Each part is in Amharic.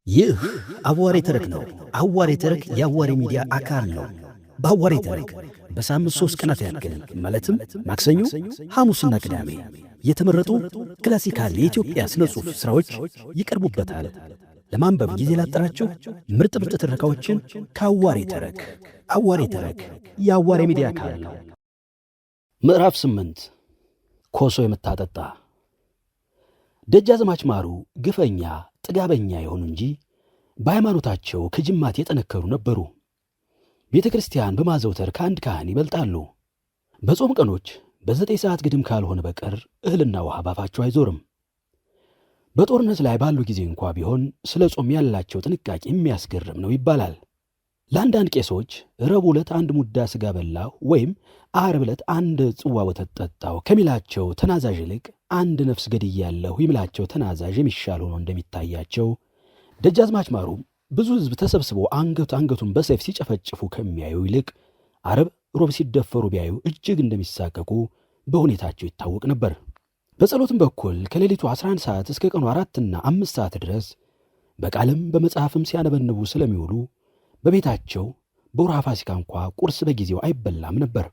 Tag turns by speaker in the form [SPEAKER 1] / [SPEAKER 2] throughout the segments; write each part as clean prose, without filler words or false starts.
[SPEAKER 1] ይህ አዋሬ ተረክ ነው። አዋሬ ተረክ የአዋሬ ሚዲያ አካል ነው። በአዋሬ ተረክ በሳምንት 3 ቀናት ያክል ማለትም ማክሰኞ፣ ሐሙስና ቅዳሜ የተመረጡ ክላሲካል የኢትዮጵያ ስነ ጽሑፍ ሥራዎች ይቀርቡበታል። ለማንበብ ጊዜ ላጠራችሁ ምርጥ ትረካዎችን ከአዋሬ ተረክ። አዋሬ ተረክ የአዋሬ ሚዲያ አካል ነው። ምዕራፍ 8 ኮሶ የምታጠጣ። ደጃዝማች ማሩ ግፈኛ ጥጋበኛ የሆኑ እንጂ በሃይማኖታቸው ከጅማት የጠነከሩ ነበሩ። ቤተ ክርስቲያን በማዘውተር ከአንድ ካህን ይበልጣሉ። በጾም ቀኖች በ9 ሰዓት ግድም ካልሆነ በቀር እህልና ውሃ ባፋቸው አይዞርም። በጦርነት ላይ ባሉ ጊዜ እንኳ ቢሆን ስለ ጾም ያላቸው ጥንቃቄ የሚያስገርም ነው ይባላል። ለአንዳንድ ቄሶች ረቡዕ ዕለት 1 ሙዳ ሥጋ በላሁ ወይም ዓርብ ዕለት 1 ጽዋ ወተት ጠጣሁ ከሚላቸው ተናዛዥ ይልቅ 1 ነፍስ ገድያለሁ የሚላቸው ተናዛዥ የሚሻል ሆኖ እንደሚታያቸው ደጃዝማች ማሩ ብዙ ሕዝብ ተሰብስቦ አንገቱን በሰይፍ ሲጨፈጭፉ ከሚያዩ ይልቅ ዓርብ ሮብ ሲደፈሩ ቢያዩ እጅግ እንደሚሳቀቁ በሁኔታቸው ይታወቅ ነበር። በጸሎትም በኩል ከሌሊቱ 11 ሰዓት እስከ ቀኑ 4 እና 5 ሰዓት ድረስ በቃልም በመጽሐፍም ሲያነበንቡ ስለሚውሉ በቤታቸው በወርኃ ፋሲካ እንኳ ቁርስ በጊዜው አይበላም ነበር።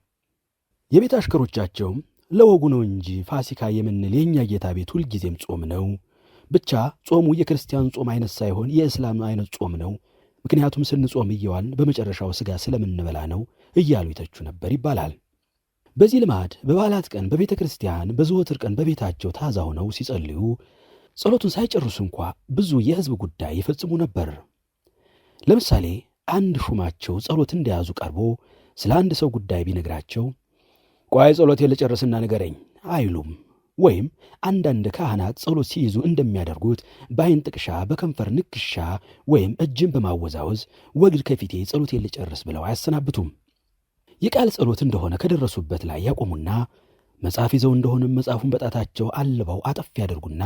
[SPEAKER 1] የቤት አሽከሮቻቸውም ለወጉ ነው እንጂ ፋሲካ የምንል የእኛ ጌታ ቤት ሁልጊዜም ጾም ነው፣ ብቻ ጾሙ የክርስቲያን ጾም አይነት ሳይሆን የእስላም አይነት ጾም ነው፣ ምክንያቱም ስንጾም እየዋልን በመጨረሻው ሥጋ ስለምንበላ ነው እያሉ ይተቹ ነበር ይባላል። በዚህ ልማድ በበዓላት ቀን በቤተ ክርስቲያን፣ በዘወትር ቀን በቤታቸው ታዛ ሆነው ሲጸልዩ ጸሎቱን ሳይጨርሱ እንኳ ብዙ የሕዝብ ጉዳይ ይፈጽሙ ነበር። ለምሳሌ አንድ ሹማቸው ጸሎት እንደያዙ ቀርቦ ስለ አንድ ሰው ጉዳይ ቢነግራቸው ቆይ ጸሎቴን ልጨርስና ንገረኝ አይሉም። ወይም አንዳንድ ካህናት ጸሎት ሲይዙ እንደሚያደርጉት በዓይን ጥቅሻ፣ በከንፈር ንክሻ ወይም እጅን በማወዛወዝ ወግድ ከፊቴ ጸሎቴን ልጨርስ ብለው አያሰናብቱም። የቃል ጸሎት እንደሆነ ከደረሱበት ላይ ያቆሙና መጽሐፍ ይዘው እንደሆነም መጽሐፉን በጣታቸው አልበው አጠፍ ያደርጉና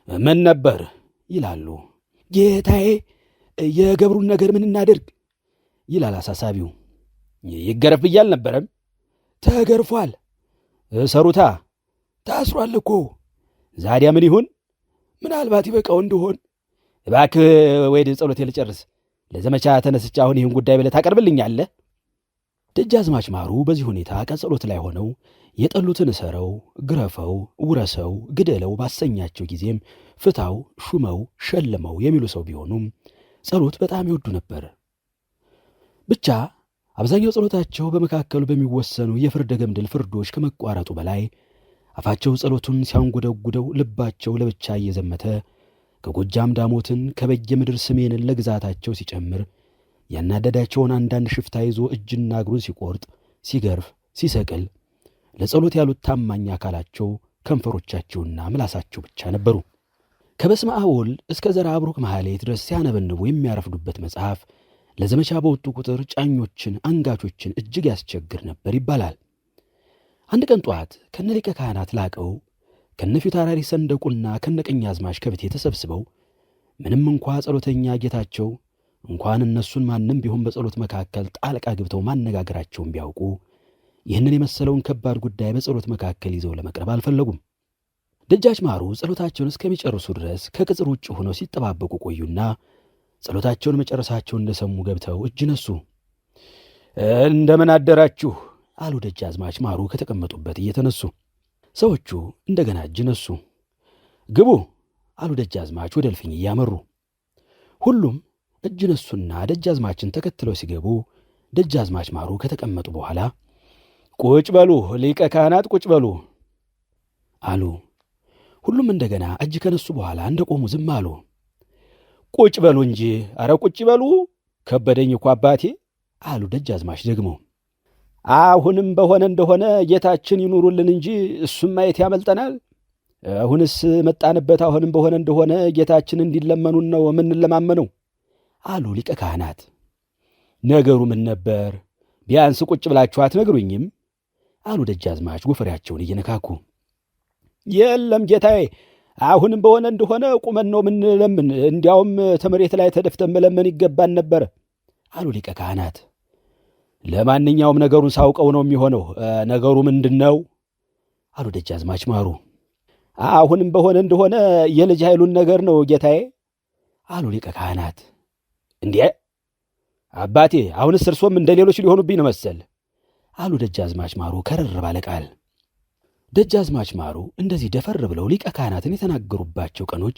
[SPEAKER 1] ምን ነበር ይላሉ። ጌታዬ የገብሩን ነገር ምን እናደርግ ይላል አሳሳቢው። ይገረፍ ብዬ አልነበረም? ተገርፏል። ሰሩታ ታስሯል እኮ። ዛዲያ ምን ይሁን? ምናልባት ይበቃው እንደሆን። እባክህ ወይድ ጸሎቴን ልጨርስ፣ ለዘመቻ ተነስቼ አሁን ይህን ጉዳይ ብለህ ታቀርብልኛለህ? ደጃዝማች ማሩ በዚህ ሁኔታ ቀጸሎት ላይ ሆነው የጠሉትን እሰረው፣ ግረፈው፣ ውረሰው፣ ግደለው ባሰኛቸው ጊዜም ፍታው፣ ሹመው፣ ሸልመው የሚሉ ሰው ቢሆኑም ጸሎት በጣም ይወዱ ነበር። ብቻ አብዛኛው ጸሎታቸው በመካከሉ በሚወሰኑ የፍርደ ገምድል ፍርዶች ከመቋረጡ በላይ አፋቸው ጸሎቱን ሲያንጎደጉደው ልባቸው ለብቻ እየዘመተ ከጎጃም ዳሞትን ከበየምድር ስሜንን ለግዛታቸው ሲጨምር ያናደዳቸውን አንዳንድ ሽፍታ ይዞ እጅና እግሩን ሲቆርጥ፣ ሲገርፍ፣ ሲሰቅል ለጸሎት ያሉት ታማኝ አካላቸው ከንፈሮቻቸውና ምላሳቸው ብቻ ነበሩ። ከበስመ አብ ወልድ እስከ ዘርዓ ብሩክ ማኅሌት ድረስ ሲያነበንቡ የሚያረፍዱበት መጽሐፍ ለዘመቻ በወጡ ቁጥር ጫኞችን፣ አንጋቾችን እጅግ ያስቸግር ነበር ይባላል። አንድ ቀን ጠዋት ከነሊቀ ካህናት ላቀው ከነፊት አውራሪ ሰንደቁና ከነቀኛዝማች ከብቴ ተሰብስበው ምንም እንኳ ጸሎተኛ ጌታቸው እንኳን እነሱን ማንም ቢሆን በጸሎት መካከል ጣልቃ ገብተው ማነጋገራቸውን ቢያውቁ ይህንን የመሰለውን ከባድ ጉዳይ በጸሎት መካከል ይዘው ለመቅረብ አልፈለጉም። ደጃች ማሩ ጸሎታቸውን እስከሚጨርሱ ድረስ ከቅጽር ውጭ ሆነው ሲጠባበቁ ቆዩና ጸሎታቸውን መጨረሳቸውን እንደሰሙ ገብተው እጅ ነሱ። እንደምን አደራችሁ አሉ ደጃዝማች ማሩ ከተቀመጡበት እየተነሱ። ሰዎቹ እንደገና እጅ ነሱ። ግቡ አሉ ደጃዝማች ወደ እልፍኝ እያመሩ። ሁሉም እጅ ነሱና ደጃዝማችን ተከትለው ሲገቡ ደጃዝማች ማሩ ከተቀመጡ በኋላ ቁጭ በሉ ሊቀ ካህናት ቁጭ በሉ አሉ። ሁሉም እንደገና እጅ ከነሱ በኋላ እንደቆሙ ዝም አሉ። ቁጭ በሉ እንጂ፣ አረ ቁጭ በሉ፣ ከበደኝ እኮ አባቴ አሉ ደጃዝማች ደግሞ። አሁንም በሆነ እንደሆነ ጌታችን ይኑሩልን እንጂ እሱም ማየት ያመልጠናል። አሁንስ መጣንበት። አሁንም በሆነ እንደሆነ ጌታችን እንዲለመኑን ነው የምንለማመነው አሉ ሊቀ ካህናት። ነገሩ ምን ነበር? ቢያንስ ቁጭ ብላችሁ አትነግሩኝም? አሉ ደጃዝማች ጎፈሬያቸውን እየነካኩ። የለም ጌታዬ፣ አሁንም በሆነ እንደሆነ ቁመን ነው ምንለምን፣ እንዲያውም ተመሬት ላይ ተደፍተን መለመን ይገባን ነበር አሉ ሊቀ ካህናት። ለማንኛውም ነገሩን ሳውቀው ነው የሚሆነው። ነገሩ ምንድን ነው? አሉ ደጃዝማች ማሩ። አሁንም በሆነ እንደሆነ የልጅ ኃይሉን ነገር ነው ጌታዬ አሉ ሊቀ ካህናት። እንዴ አባቴ፣ አሁንስ እርሶም እንደ ሌሎች ሊሆኑብኝ ነው መሰል አሉ ደጃዝማች ማሩ ከረር ባለ ቃል። ደጃዝማች ማሩ እንደዚህ ደፈር ብለው ሊቀ ካህናትን የተናገሩባቸው ቀኖች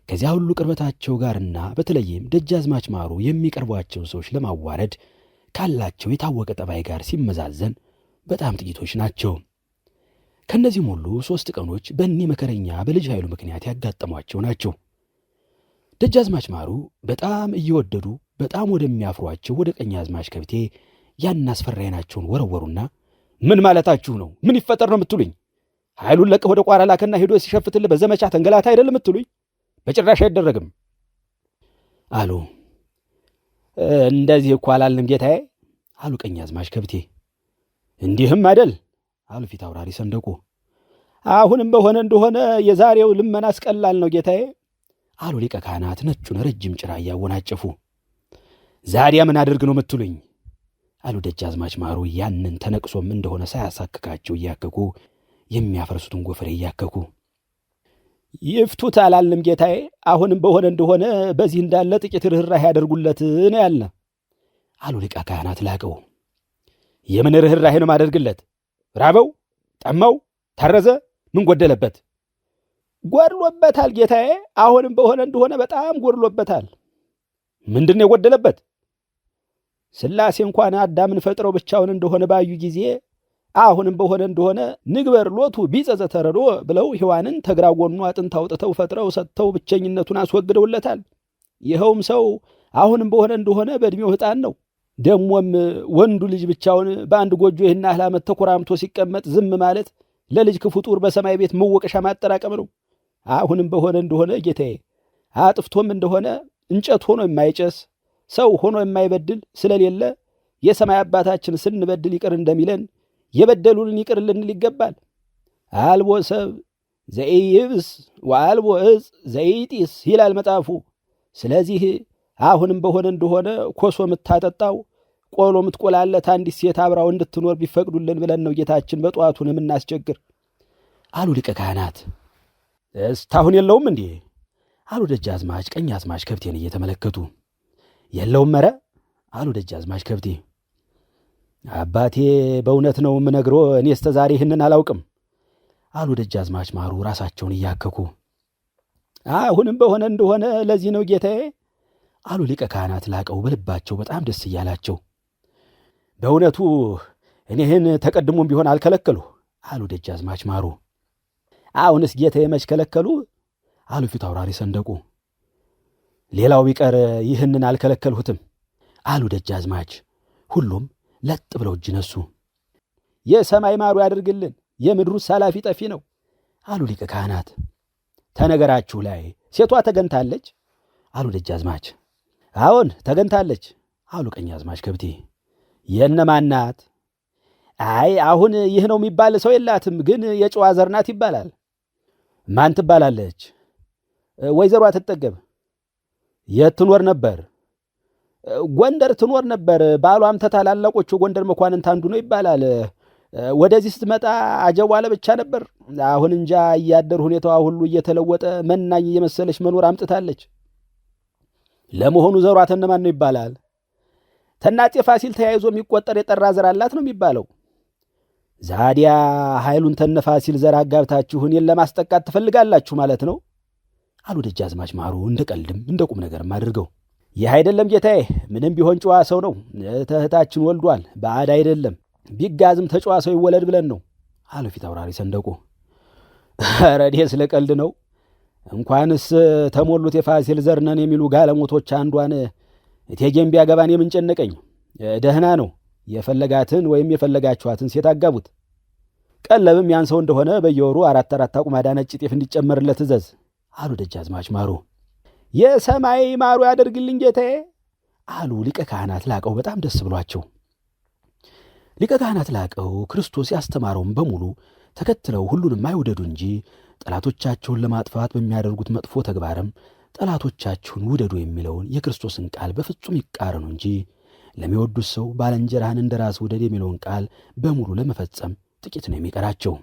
[SPEAKER 1] ከዚያ ሁሉ ቅርበታቸው ጋርና በተለይም ደጃዝማች ማሩ የሚቀርቧቸው ሰዎች ለማዋረድ ካላቸው የታወቀ ጠባይ ጋር ሲመዛዘን በጣም ጥቂቶች ናቸው። ከእነዚህም ሁሉ 3 ቀኖች በእኒህ መከረኛ በልጅ ኃይሉ ምክንያት ያጋጠሟቸው ናቸው። ደጃዝማች ማሩ በጣም እየወደዱ በጣም ወደሚያፍሯቸው ወደ ቀኛዝማች ከብቴ ያን አስፈሪ ዓይናቸውን ወረወሩና ምን ማለታችሁ ነው? ምን ይፈጠር ነው የምትሉኝ? ኃይሉን ለቀህ ወደ ቋራ ላከና ሄዶ ሲሸፍትልህ በዘመቻ ተንገላታ አይደለም የምትሉኝ? በጭራሽ አይደረግም አሉ። እንደዚህ እኮ አላልንም ጌታዬ አሉ ቀኛዝማች ከብቴ። እንዲህም አይደል አሉ ፊት አውራሪ ሰንደቁ። አሁንም በሆነ እንደሆነ የዛሬው ልመና አስቀላል ነው ጌታዬ አሉ ሊቀ ካህናት ነጩን ረጅም ጭራ እያወናጨፉ። ዛሬያ ምን አድርግ ነው የምትሉኝ አሉ ደጃዝማች ማሩ ያንን ተነቅሶም እንደሆነ ሳያሳክካቸው እያከኩ የሚያፈርሱትን ጎፈሬ እያከኩ። ይፍቱት አላልንም ጌታዬ፣ አሁንም በሆነ እንደሆነ በዚህ እንዳለ ጥቂት ርኅራኄ ያደርጉለት ነው ያለ አሉ ሊቀ ካህናት ላቀው። የምን ርኅራኄ ነው ማደርግለት? ራበው፣ ጠማው፣ ታረዘ፣ ምን ጎደለበት? ጎድሎበታል ጌታዬ፣ አሁንም በሆነ እንደሆነ በጣም ጎድሎበታል። ምንድን ነው የጎደለበት? ሥላሴ እንኳን አዳምን ፈጥረው ብቻውን እንደሆነ ባዩ ጊዜ አሁንም በሆነ እንደሆነ ንግበር ሎቱ ቢጸዘ ተረዶ ብለው ሔዋንን ተግራ ጎኑ አጥንት አውጥተው ፈጥረው ሰጥተው ብቸኝነቱን አስወግደውለታል። ይኸውም ሰው አሁንም በሆነ እንደሆነ በዕድሜው ሕፃን ነው። ደሞም ወንዱ ልጅ ብቻውን በአንድ ጎጆ ይህን ያህል ዓመት ተኮራምቶ ሲቀመጥ ዝም ማለት ለልጅ ክፉ ጡር በሰማይ ቤት መወቀሻ ማጠራቀም ነው። አሁንም በሆነ እንደሆነ ጌታዬ አጥፍቶም እንደሆነ እንጨት ሆኖ የማይጨስ ሰው ሆኖ የማይበድል ስለሌለ የሰማይ አባታችን ስንበድል ይቅር እንደሚለን የበደሉልን ይቅር ልንል ይገባል። አልቦ ሰብ ዘኢይብስ ወአልቦ ዕፅ ዘኢጢስ ይላል መጽሐፉ። ስለዚህ አሁንም በሆነ እንደሆነ ኮሶ የምታጠጣው ቆሎ የምትቆላለት አንዲት ሴት አብራው እንድትኖር ቢፈቅዱልን ብለን ነው ጌታችን በጠዋቱን የምናስቸግር አሉ ሊቀ ካህናት። እስካሁን የለውም እንዴ አሉ ደጃዝማች ቀኛዝማች ከብቴን እየተመለከቱ። የለውም መረ አሉ ደጃዝማች ከብቴ። አባቴ በእውነት ነው የምነግሮ፣ እኔ እስከ ዛሬ ይህንን አላውቅም አሉ ደጃዝማች ማሩ ራሳቸውን እያከኩ። አሁንም በሆነ እንደሆነ ለዚህ ነው ጌታዬ አሉ ሊቀ ካህናት ላቀው በልባቸው በጣም ደስ እያላቸው። በእውነቱ እኔህን ተቀድሞም ቢሆን አልከለከሉ አሉ ደጃዝማች ማሩ። አሁንስ ጌታዬ መች ከለከሉ አሉ ፊት አውራሪ ሰንደቁ። ሌላው ቢቀር ይህንን አልከለከልሁትም አሉ ደጃዝማች። ሁሉም ለጥ ብለው እጅ ነሱ። የሰማይ ማሩ ያድርግልን፣ የምድሩስ ኃላፊ ጠፊ ነው አሉ ሊቀ ካህናት። ተነገራችሁ ላይ ሴቷ ተገንታለች አሉ ደጃዝማች። አዎን ተገንታለች አሉ ቀኛዝማች ከብቴ። የእነማን ናት? አይ አሁን ይህ ነው የሚባል ሰው የላትም፣ ግን የጨዋ ዘር ናት ይባላል። ማን ትባላለች? ወይዘሮ አትጠገብ። የት ትኖር ነበር? ጎንደር ትኖር ነበር። ባሏም ተታላላቆቹ ጎንደር መኳንንት አንዱ ነው ይባላል። ወደዚህ ስትመጣ አጀቧ ለብቻ ነበር። አሁን እንጃ እያደር ሁኔታዋ ሁሉ እየተለወጠ መናኝ እየመሰለች መኖር አምጥታለች። ለመሆኑ ዘሯ ተነማን ነው ይባላል? ተናጤ ፋሲል ተያይዞ የሚቆጠር የጠራ ዘር አላት ነው የሚባለው። ዛዲያ ኃይሉን ተነፋሲል ዘር አጋብታችሁ እኔን ለማስጠቃት ትፈልጋላችሁ ማለት ነው አሉ ደጃዝማች ማሩ እንደ ቀልድም እንደ ቁም ነገርም አድርገው። ይህ አይደለም ጌታዬ፣ ምንም ቢሆን ጨዋ ሰው ነው። እህታችን ወልዷል፣ ባዕድ አይደለም። ቢጋዝም ተጨዋ ሰው ይወለድ ብለን ነው አሉ ፊት አውራሪ ሰንደቁ። ኧረ እኔ ስለ ቀልድ ነው። እንኳንስ ተሞሉት የፋሲል ዘር ነን የሚሉ ጋለሞቶች አንዷን እቴጌም ቢያገባን የምንጨነቀኝ። ደህና ነው፣ የፈለጋትን ወይም የፈለጋችኋትን ሴት አጋቡት። ቀለብም ያን ሰው እንደሆነ በየወሩ 4 አቁማዳ ነጭ ጤፍ እንዲጨመርለት እዘዝ አሉ ደጃዝማች ማሩ። የሰማይ ማሩ ያደርግልኝ ጌታዬ አሉ ሊቀ ካህናት ላቀው በጣም ደስ ብሏቸው። ሊቀ ካህናት ላቀው ክርስቶስ ያስተማረውን በሙሉ ተከትለው ሁሉንም አይውደዱ እንጂ ጠላቶቻቸውን ለማጥፋት በሚያደርጉት መጥፎ ተግባርም ጠላቶቻችሁን ውደዱ የሚለውን የክርስቶስን ቃል በፍጹም ይቃረኑ እንጂ ለሚወዱት ሰው ባልንጀራህን እንደ ራስ ውደድ የሚለውን ቃል በሙሉ ለመፈጸም ጥቂት ነው የሚቀራቸው።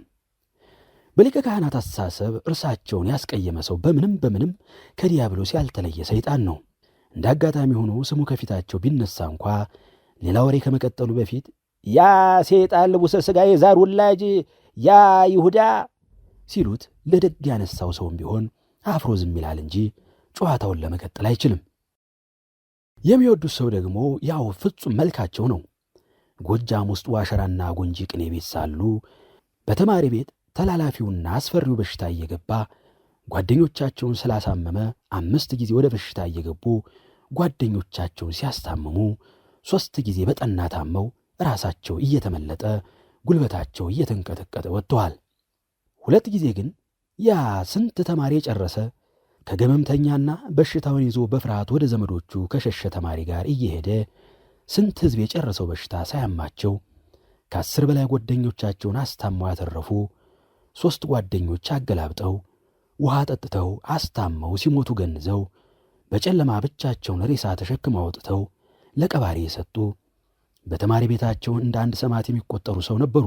[SPEAKER 1] በሊቀ ካህናት አስተሳሰብ እርሳቸውን ያስቀየመ ሰው በምንም ከዲያብሎስ ያልተለየ ሰይጣን ነው። እንደ አጋጣሚ ሆኖ ስሙ ከፊታቸው ቢነሳ እንኳ ሌላ ወሬ ከመቀጠሉ በፊት ያ ሰይጣን ልቡሰ ሥጋ የዛር ውላጅ ያ ይሁዳ ሲሉት ለደግ ያነሳው ሰውም ቢሆን አፍሮ ዝም ይላል እንጂ ጨዋታውን ለመቀጠል አይችልም። የሚወዱት ሰው ደግሞ ያው ፍጹም መልካቸው ነው። ጎጃም ውስጥ ዋሸራና ጎንጂ ቅኔ ቤት ሳሉ በተማሪ ቤት ተላላፊውና አስፈሪው በሽታ እየገባ ጓደኞቻቸውን ስላሳመመ 5 ጊዜ ወደ በሽታ እየገቡ ጓደኞቻቸውን ሲያስታምሙ 3 ጊዜ በጠና ታመው ራሳቸው እየተመለጠ ጉልበታቸው እየተንቀጠቀጠ ወጥተዋል። 2 ጊዜ ግን ያ ስንት ተማሪ የጨረሰ ከገመምተኛና በሽታውን ይዞ በፍርሃት ወደ ዘመዶቹ ከሸሸ ተማሪ ጋር እየሄደ ስንት ሕዝብ የጨረሰው በሽታ ሳያማቸው ከ10 በላይ ጓደኞቻቸውን አስታመው ያተረፉ 3 ጓደኞች አገላብጠው ውሃ ጠጥተው አስታመው ሲሞቱ ገንዘው በጨለማ ብቻቸውን ሬሳ ተሸክመው አውጥተው ለቀባሪ የሰጡ በተማሪ ቤታቸው እንደ አንድ ሰማዕት የሚቆጠሩ ሰው ነበሩ።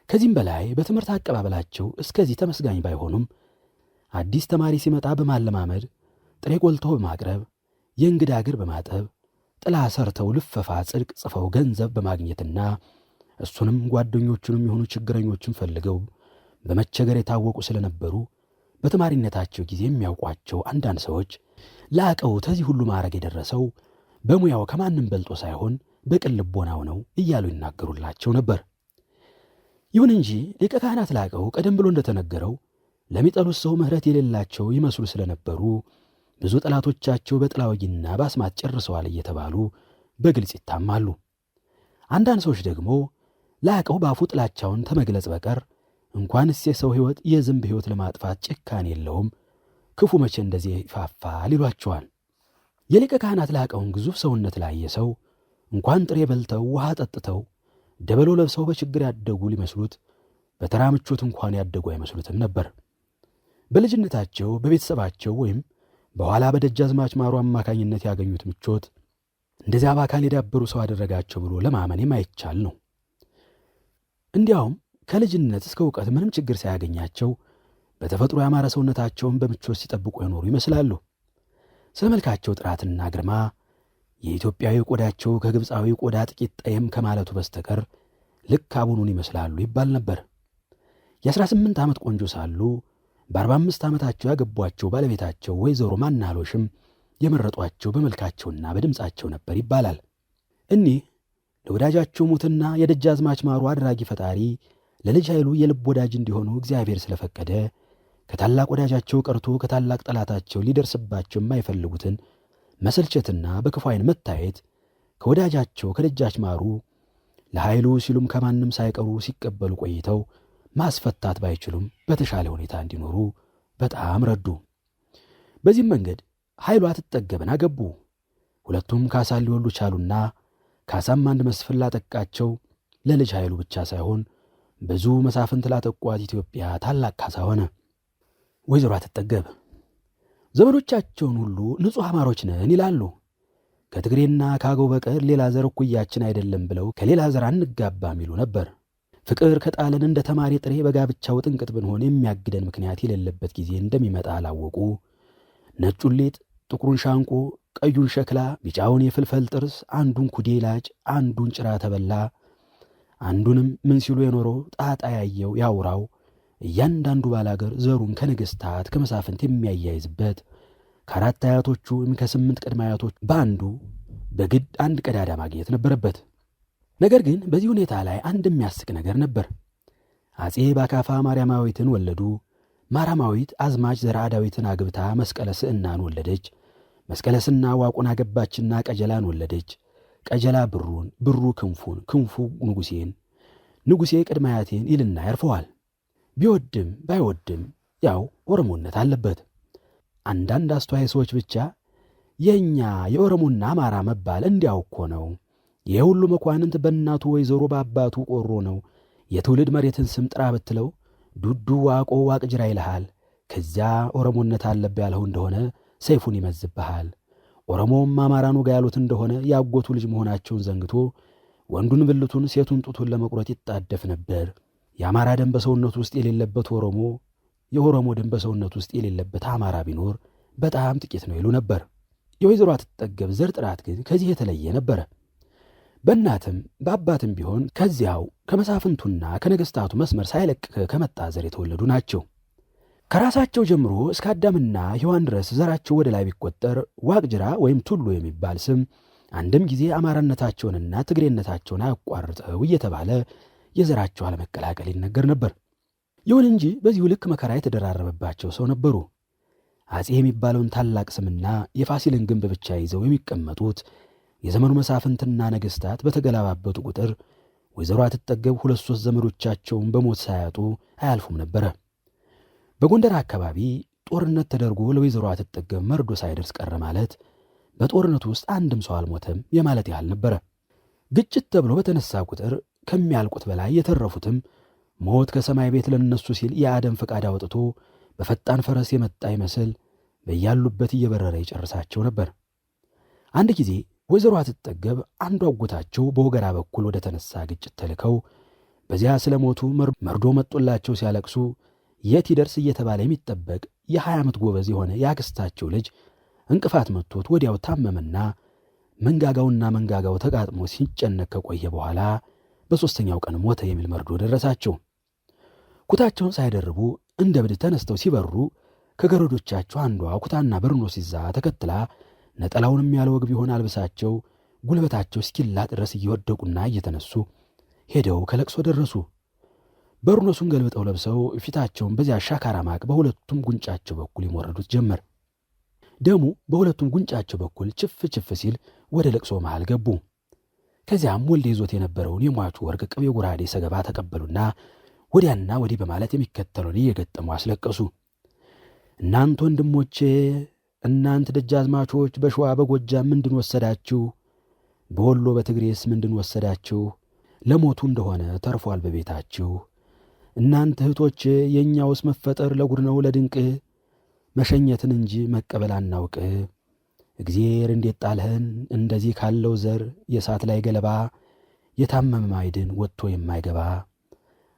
[SPEAKER 1] ከዚህም በላይ በትምህርት አቀባበላቸው እስከዚህ ተመስጋኝ ባይሆኑም አዲስ ተማሪ ሲመጣ በማለማመድ ጥሬ ቆልተው በማቅረብ የእንግዳ እግር በማጠብ ጥላ ሰርተው ልፈፋ ጽድቅ ጽፈው ገንዘብ በማግኘትና እሱንም ጓደኞቹንም የሆኑ ችግረኞችን ፈልገው በመቸገር የታወቁ ስለነበሩ በተማሪነታቸው ጊዜ የሚያውቋቸው አንዳንድ ሰዎች ላቀው ከዚህ ሁሉ ማዕረግ የደረሰው በሙያው ከማንም በልጦ ሳይሆን በቅን ልቦናው ነው እያሉ ይናገሩላቸው ነበር። ይሁን እንጂ ሊቀ ካህናት ላቀው ቀደም ብሎ እንደተነገረው ለሚጠሉት ሰው ምሕረት የሌላቸው ይመስሉ ስለነበሩ ብዙ ጠላቶቻቸው በጥላወጊና በአስማት ጨርሰዋል እየተባሉ በግልጽ ይታማሉ። አንዳንድ ሰዎች ደግሞ ላቀው ባፉ ጥላቻውን ተመግለጽ በቀር እንኳንስ የሰው ሕይወት የዝንብ ሕይወት ለማጥፋት ጭካኔ የለውም፣ ክፉ መቼ እንደዚህ ይፋፋል ይሏቸዋል። የሊቀ ካህናት ላቀውን ግዙፍ ሰውነት ላየ ሰው እንኳን ጥሬ በልተው ውሃ ጠጥተው ደበሎ ለብሰው በችግር ያደጉ ሊመስሉት በተራ ምቾት እንኳን ያደጉ አይመስሉትም ነበር። በልጅነታቸው በቤተሰባቸው ወይም በኋላ በደጃዝማች ማሩ አማካኝነት ያገኙት ምቾት እንደዚያ በአካል የዳበሩ ሰው አደረጋቸው ብሎ ለማመን የማይቻል ነው። እንዲያውም ከልጅነት እስከ ዕውቀት ምንም ችግር ሳያገኛቸው በተፈጥሮ ያማረ ሰውነታቸውን በምቾት ሲጠብቁ የኖሩ ይመስላሉ። ስለ መልካቸው ጥራትና ግርማ የኢትዮጵያዊ ቆዳቸው ከግብፃዊ ቆዳ ጥቂት ጠየም ከማለቱ በስተቀር ልክ አቡኑን ይመስላሉ ይባል ነበር። የ18 ዓመት ቆንጆ ሳሉ በ45 ዓመታቸው ያገቧቸው ባለቤታቸው ወይዘሮ ማናሎሽም የመረጧቸው በመልካቸውና በድምፃቸው ነበር ይባላል። እኒህ ለወዳጃቸው ሙትና የደጃዝማች ማሩ አድራጊ ፈጣሪ ለልጅ ኃይሉ የልብ ወዳጅ እንዲሆኑ እግዚአብሔር ስለፈቀደ ከታላቅ ወዳጃቸው ቀርቶ ከታላቅ ጠላታቸው ሊደርስባቸው የማይፈልጉትን መሰልቸትና በክፉ ዓይን መታየት ከወዳጃቸው ከደጃች ማሩ ለኃይሉ ሲሉም ከማንም ሳይቀሩ ሲቀበሉ ቆይተው ማስፈታት ባይችሉም በተሻለ ሁኔታ እንዲኖሩ በጣም ረዱ። በዚህም መንገድ ኃይሉ አትጠገብን አገቡ። ሁለቱም ካሳን ሊወልዱ ቻሉና ካሳም አንድ መስፍን ላጠቃቸው ለልጅ ኃይሉ ብቻ ሳይሆን ብዙ መሳፍንት ላጠቋት ኢትዮጵያ ታላቅ ካሳ ሆነ። ወይዘሮ አትጠገብ ዘመዶቻቸውን ሁሉ ንጹሕ አማሮች ነን ይላሉ። ከትግሬና ከአገው በቀር ሌላ ዘር እኩያችን አይደለም ብለው ከሌላ ዘር አንጋባም ይሉ ነበር። ፍቅር ከጣለን እንደ ተማሪ ጥሬ በጋብቻው ጥንቅጥ ብንሆን የሚያግደን ምክንያት የሌለበት ጊዜ እንደሚመጣ አላወቁ። ነጩን ሊጥ፣ ጥቁሩን ሻንቆ፣ ቀዩን ሸክላ፣ ቢጫውን የፍልፈል ጥርስ፣ አንዱን ኩዴ ላጭ፣ አንዱን ጭራ ተበላ፣ አንዱንም ምን ሲሉ የኖረው ጣጣ ያየው ያውራው እያንዳንዱ ባላገር ዘሩን ከነገሥታት ከመሳፍንት የሚያያይዝበት ከ4 አያቶቹ ወይም ከ8 ቅድመ አያቶቹ በአንዱ በግድ አንድ ቀዳዳ ማግኘት ነበረበት። ነገር ግን በዚህ ሁኔታ ላይ አንድ የሚያስቅ ነገር ነበር። አጼ ባካፋ ማርያማዊትን ወለዱ። ማርያማዊት አዝማች ዘርዓ ዳዊትን አግብታ መስቀለ ስዕናን ወለደች። መስቀለ ስዕና ዋቁን አገባችና ቀጀላን ወለደች። ቀጀላ ብሩን፣ ብሩ ክንፉን፣ ክንፉ ንጉሴን፣ ንጉሴ ቅድመ አያቴን ይልና ያርፈዋል። ቢወድም ባይወድም ያው ኦሮሞነት አለበት። አንዳንድ አስተዋይ ሰዎች ብቻ የእኛ የኦሮሞና አማራ መባል እንዲያው እኮ ነው፣ ይህ ሁሉ መኳንንት በእናቱ ወይዘሮ በአባቱ ቆሮ ነው፣ የትውልድ መሬትን ስም ጥራ ብትለው ዱዱ ዋቆ ዋቅጅራ ይልሃል፣ ከዚያ ኦሮሞነት አለብ ያልኸው እንደሆነ ሰይፉን ይመዝብሃል። ኦሮሞም አማራን ወጋ ያሉት እንደሆነ ያጎቱ ልጅ መሆናቸውን ዘንግቶ ወንዱን ብልቱን ሴቱን ጡቱን ለመቁረጥ ይጣደፍ ነበር የአማራ ደም በሰውነቱ ውስጥ የሌለበት ኦሮሞ፣ የኦሮሞ ደም በሰውነቱ ውስጥ የሌለበት አማራ ቢኖር በጣም ጥቂት ነው ይሉ ነበር። የወይዘሮ አትጠገብ ዘር ጥራት ግን ከዚህ የተለየ ነበረ። በእናትም በአባትም ቢሆን ከዚያው ከመሳፍንቱና ከነገሥታቱ መስመር ሳይለቅ ከመጣ ዘር የተወለዱ ናቸው። ከራሳቸው ጀምሮ እስከ አዳምና ሔዋን ድረስ ዘራቸው ወደ ላይ ቢቆጠር ዋቅጅራ ወይም ቱሉ የሚባል ስም አንድም ጊዜ አማራነታቸውንና ትግሬነታቸውን አያቋርጠው እየተባለ የዘራቸው አለመቀላቀል ይነገር ነበር። ይሁን እንጂ በዚሁ ልክ መከራ የተደራረበባቸው ሰው ነበሩ። አፄ የሚባለውን ታላቅ ስምና የፋሲልን ግንብ ብቻ ይዘው የሚቀመጡት የዘመኑ መሳፍንትና ነገሥታት በተገላባበጡ ቁጥር ወይዘሮ አትጠገብ 2-3 ዘመዶቻቸውን በሞት ሳያጡ አያልፉም ነበረ። በጎንደር አካባቢ ጦርነት ተደርጎ ለወይዘሮ አትጠገብ መርዶ ሳይደርስ ቀረ ማለት በጦርነቱ ውስጥ አንድም ሰው አልሞተም የማለት ያህል ነበረ። ግጭት ተብሎ በተነሳ ቁጥር ከሚያልቁት በላይ የተረፉትም ሞት ከሰማይ ቤት ለነሱ ሲል የአደም ፈቃድ አውጥቶ በፈጣን ፈረስ የመጣ ይመስል በያሉበት እየበረረ ይጨርሳቸው ነበር። አንድ ጊዜ ወይዘሮ አትጠገብ አንዱ አጎታቸው በወገራ በኩል ወደ ተነሳ ግጭት ተልከው በዚያ ስለ ሞቱ መርዶ መጦላቸው ሲያለቅሱ የት ይደርስ እየተባለ የሚጠበቅ የ20 ዓመት ጎበዝ የሆነ የአክስታቸው ልጅ እንቅፋት መጥቶት ወዲያው ታመመና መንጋጋው ተጋጥሞ ሲጨነቅ ከቆየ በኋላ በሦስተኛው ቀን ሞተ የሚል መርዶ ደረሳቸው። ኩታቸውን ሳይደርቡ እንደ ብድ ተነስተው ሲበሩ ከገረዶቻቸው አንዷ ኩታና በርኖስ ይዛ ተከትላ ነጠላውንም ያለ ወግ ቢሆን አልብሳቸው ጉልበታቸው እስኪላጥ ድረስ እየወደቁና እየተነሱ ሄደው ከለቅሶ ደረሱ። በርኖሱን ገልብጠው ለብሰው ፊታቸውን በዚያ ሻካራ ማቅ በሁለቱም ጉንጫቸው በኩል ይሞረዱት ጀመር። ደሙ በሁለቱም ጉንጫቸው በኩል ችፍ ሲል ወደ ለቅሶ መሃል ገቡ። ከዚያም ወልደ ይዞት የነበረውን የሟቹ ወርቅ ቅቤ ጉራዴ ሰገባ ተቀበሉና ወዲያና ወዲህ በማለት የሚከተለውን እየገጠሙ አስለቀሱ። እናንተ ወንድሞቼ፣ እናንተ ደጃዝማቾች፣ በሸዋ በጎጃም ምንድን ወሰዳችሁ? በወሎ በትግሬስ ምንድን ወሰዳችሁ? ለሞቱ እንደሆነ ተርፏል በቤታችሁ። እናንተ እህቶቼ፣ የእኛውስ መፈጠር ለጉድ ነው ለድንቅ፣ መሸኘትን እንጂ መቀበል አናውቅ። እግዚአብሔር እንዴት ጣልህን እንደዚህ ካለው ዘር የእሳት ላይ ገለባ፣ የታመመ ማይድን ወጥቶ የማይገባ።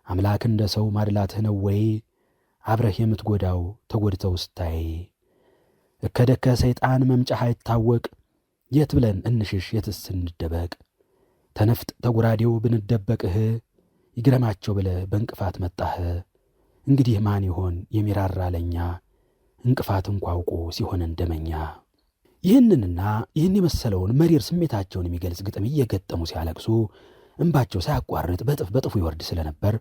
[SPEAKER 1] አምላክ እንደ ሰው ማድላትህ ነው ወይ? አብረህ የምትጎዳው ተጎድተው ስታይ። እከደከ ሰይጣን መምጫህ አይታወቅ፣ የት ብለን እንሽሽ የትስ እንደበቅ። ተነፍጥ ተጉራዴው ብንደበቅህ፣ ይግረማቸው ብለ በእንቅፋት መጣህ። እንግዲህ ማን ይሆን የሚራራ ለኛ፣ እንቅፋት እንኳ አውቆ ሲሆን እንደመኛ። ይህንንና ይህን የመሰለውን መሪር ስሜታቸውን የሚገልጽ ግጥም እየገጠሙ ሲያለቅሱ እንባቸው ሳያቋርጥ በጥፍ ይወርድ ስለነበር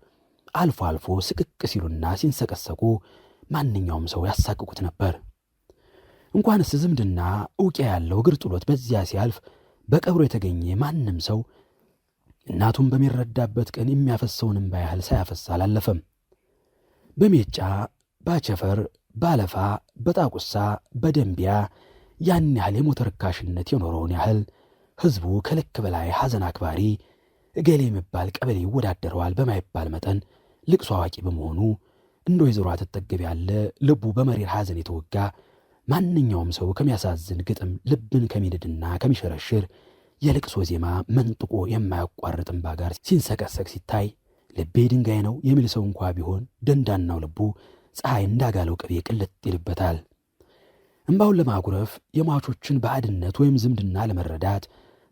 [SPEAKER 1] አልፎ አልፎ ስቅቅ ሲሉና ሲንሰቀሰቁ ማንኛውም ሰው ያሳቅቁት ነበር። እንኳንስ ዝምድና ዕውቂያ ያለው እግር ጥሎት በዚያ ሲያልፍ በቀብሮ የተገኘ ማንም ሰው እናቱን በሚረዳበት ቀን የሚያፈሰውን እንባ ያህል ሳያፈስ አላለፈም። በሜጫ፣ ባቸፈር፣ ባለፋ፣ በጣቁሳ፣ በደንቢያ ያን ያህል የሞት ርካሽነት የኖረውን ያህል ሕዝቡ ከልክ በላይ ሐዘን አክባሪ እገሌ የሚባል ቀበሌ ይወዳደረዋል በማይባል መጠን ልቅሶ አዋቂ በመሆኑ እንደ ወይዘሮ አትጠገብ ያለ ልቡ በመሪር ሐዘን የተወጋ ማንኛውም ሰው ከሚያሳዝን ግጥም ልብን ከሚንድና ከሚሸረሽር የልቅሶ ዜማ መንጥቆ የማያቋርጥ እንባ ጋር ሲንሰቀሰቅ ሲታይ ልቤ ድንጋይ ነው የሚል ሰው እንኳ ቢሆን ደንዳናው ልቡ ፀሐይ እንዳጋለው ቅቤ ቅልጥ ይልበታል። እንባውን ለማጉረፍ የሟቾችን ባዕድነት ወይም ዝምድና ለመረዳት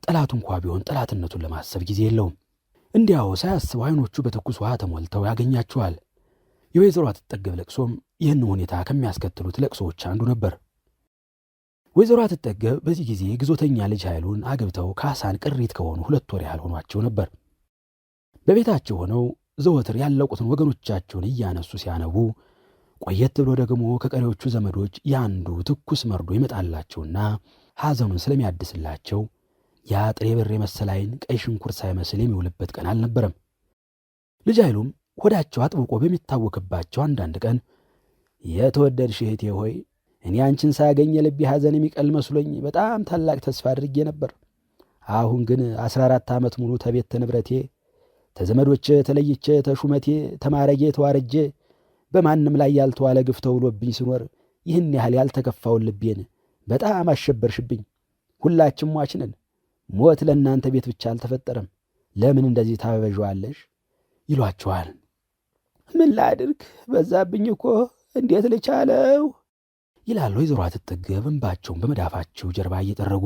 [SPEAKER 1] ጠላቱ እንኳ ቢሆን ጠላትነቱን ለማሰብ ጊዜ የለውም። እንዲያው ሳያስበው ዓይኖቹ በትኩስ ውሃ ተሞልተው ያገኛቸዋል። የወይዘሮ አትጠገብ ለቅሶም ይህን ሁኔታ ከሚያስከትሉት ለቅሶዎች አንዱ ነበር። ወይዘሮ አትጠገብ በዚህ ጊዜ ግዞተኛ ልጅ ኃይሉን አግብተው ካሳን ቅሪት ከሆኑ 2 ወር ያህል ሆኗቸው ነበር። በቤታቸው ሆነው ዘወትር ያለቁትን ወገኖቻቸውን እያነሱ ሲያነቡ ቆየት ብሎ ደግሞ ከቀሪዎቹ ዘመዶች ያንዱ ትኩስ መርዶ ይመጣላቸውና ሐዘኑን ስለሚያድስላቸው ያ ጥሬ ብር የመሰለ ዓይን ቀይ ሽንኩርት ሳይመስል የሚውልበት ቀን አልነበረም። ልጅ ኃይሉም ሆዳቸው አጥብቆ በሚታወክባቸው አንዳንድ ቀን የተወደድሽ እህቴ ሆይ፣ እኔ አንቺን ሳገኝ የልቤ ሐዘን የሚቀል መስሎኝ በጣም ታላቅ ተስፋ አድርጌ ነበር። አሁን ግን 14 ዓመት ሙሉ ተቤት ተንብረቴ ተዘመዶቼ ተለይቼ ተሹመቴ ተማረጌ ተዋረጄ በማንም ላይ ያልተዋለ ግፍ ተውሎብኝ ስኖር ይህን ያህል ያልተከፋውን ልቤን በጣም አሸበርሽብኝ። ሁላችንም ሟች ነን። ሞት ለእናንተ ቤት ብቻ አልተፈጠረም። ለምን እንደዚህ ታበበዥዋለሽ? ይሏቸዋል። ምን ላድርግ? በዛብኝ እኮ እንዴት ልቻለው? ይላሉ ወይዘሮ አትጠገብ እንባቸውን በመዳፋቸው ጀርባ እየጠረጉ።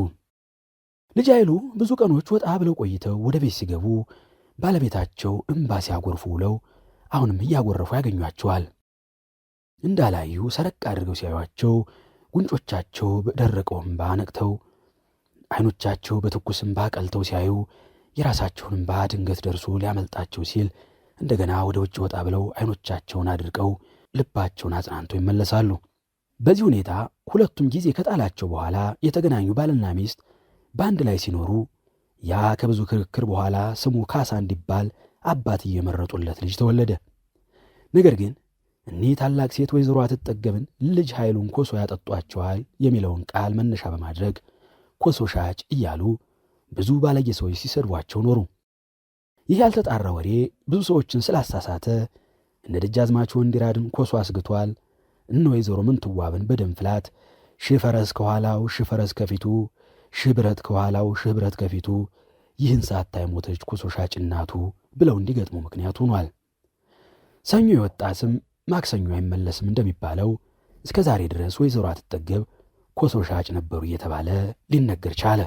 [SPEAKER 1] ልጅ ኃይሉ ብዙ ቀኖች ወጣ ብለው ቆይተው ወደ ቤት ሲገቡ ባለቤታቸው እንባ ሲያጎርፉ ውለው አሁንም እያጎረፉ ያገኟቸዋል። እንዳላዩ ሰረቅ አድርገው ሲያዩአቸው ጉንጮቻቸው በደረቀው እንባ ነቅተው፣ ዓይኖቻቸው በትኩስ እንባ ቀልተው ሲያዩ የራሳቸውን እንባ ድንገት ደርሶ ሊያመልጣቸው ሲል እንደገና ወደ ውጭ ወጣ ብለው ዓይኖቻቸውን አድርቀው ልባቸውን አጽናንተው ይመለሳሉ። በዚህ ሁኔታ ሁለቱም ጊዜ ከጣላቸው በኋላ የተገናኙ ባልና ሚስት በአንድ ላይ ሲኖሩ ያ ከብዙ ክርክር በኋላ ስሙ ካሳ እንዲባል አባት እየመረጡለት ልጅ ተወለደ። ነገር ግን እኒህ ታላቅ ሴት ወይዘሮ አትጠገብን ልጅ ኃይሉን ኮሶ ያጠጧቸዋል የሚለውን ቃል መነሻ በማድረግ ኮሶ ሻጭ እያሉ ብዙ ባለየ ሰዎች ሲሰድቧቸው ኖሩ። ይህ ያልተጣራ ወሬ ብዙ ሰዎችን ስላሳሳተ እነ ደጃዝማች ወንዲራድን ኮሶ አስግቷል፣ እነ ወይዘሮ ምንትዋብን በደም ፍላት ሺህ ፈረስ ከኋላው ሺህ ፈረስ ከፊቱ፣ ሺህ ብረት ከኋላው ሺህ ብረት ከፊቱ፣ ይህን ሳታይ ሞተች ኮሶ ሻጭ እናቱ ብለው እንዲገጥሙ ምክንያት ሆኗል። ሰኞ የወጣ ስም ማክሰኞ አይመለስም እንደሚባለው እስከ ዛሬ ድረስ ወይዘሮ አትጠገብ ኮሶ ሻጭ ነበሩ እየተባለ ሊነገር ቻለ።